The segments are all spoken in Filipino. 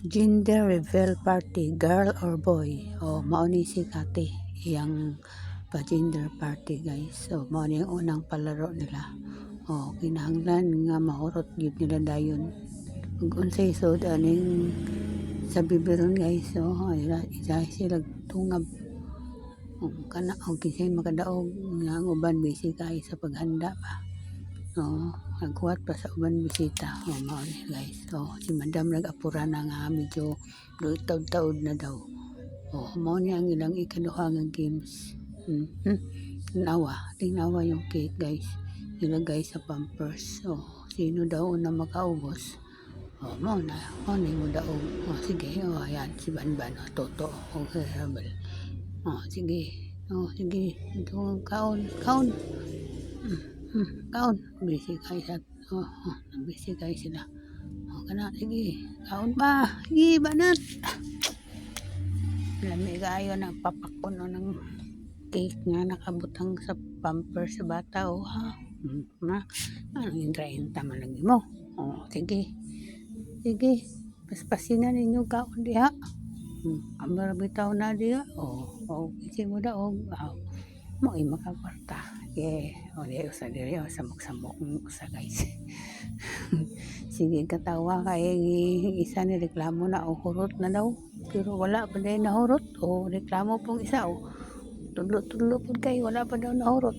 Gender reveal party, girl or boy. O mao ni si Kati iyang pa-gender party guys. So mao ni ang unang palaro nila. O kinahanglan nga mahurot gyud nila dayon. Ug unsay sud aning sa bibiron guys. So isa sila tungab. Kana og kinsay makadaog nga ang uban busy kay sa paghanda pa. Nagkuhat pa sa uban bisita. Mao ni guys. Si madam nag-apura na nga medyo taud-taud na daw. Mao ni ang ilang ikaduha nga games. Tingnawa yung cake guys. Ilagay sa pampers. Sino daw na makaubos? Mao na mo daog. Sige. Ayan si Banban. Toto. Rebel. Sige. Sige. Ito kaon. Kaon. Busy kayo sa busy kayo sila. Kana sige kaon pa, sige banat. Lami kayo nagpapakon ng cake nga nakabutang sa pampers sa bata anong intrain tama lagi mo. Sige paspasinan ninyo kaon diha. Amar bitaw na diha. Kasi mo daog mo ay makakwarta. Di usa diri sa magsamok sa guys. Sige katawa kay isa ni reklamo na hurot na daw pero wala pa daw nahurot reklamo pong isa tudlo pud kay wala pa daw nahurot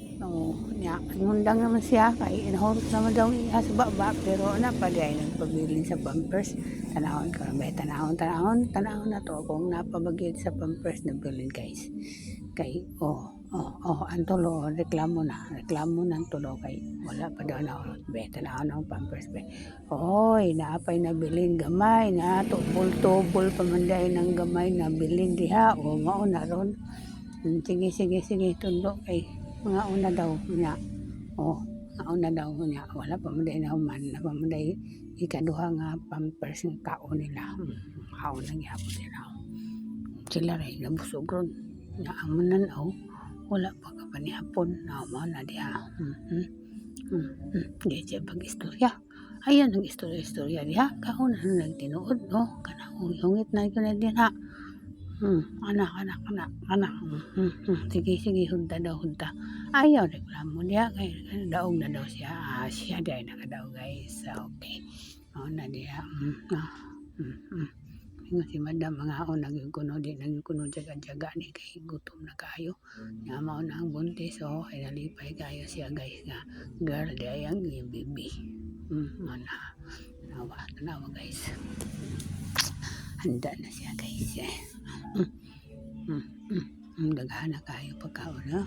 nya ngundang naman siya kay nahurot naman daw iya sa baba pero na pa day nagpabilin sa pampers tanawon ka ba tanawon na to kung napabagid sa pampers na bilin guys kay ang tulo reklamo ng tulo kay wala pa daw na beta na ang pampers be naapay na bilin gamay na tubol pamanday ng gamay na bilin diha mao na ron sige tundo kay mga una daw nya una daw nya wala pa manday na human na pamanday ikaduha nga pampers nga kaon nila kaon nang yapon nila sila ray nabusog ron na amanan wala pa ka panihapon na na diha di siya pag-istorya ayan ang istorya diha kaon na nagtinuod kana hungit na yun na diha anak sige hunta ayaw reklamo diha kay daog na daw siya dahil nakadaog guys okay na diha nga si madam mga nagkuno jaga ni kay gutom na kayo nga mao na ang buntis ay nalipay kayo siya guys nga girl di ay ang baby tanawa guys handa na siya guys daghan na kayo pagkaon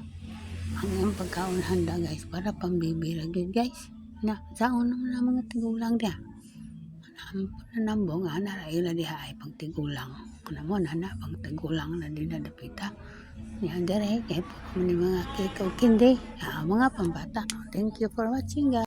ang pagkaon handa guys para pang baby lagi guys na saon naman ang mga tigulang dia nambong ana ila diha ay pagtigulang mo na pagtigulang na din na dapita yan dire kay mga kikaw kindi mga pambata. Thank you for watching guys.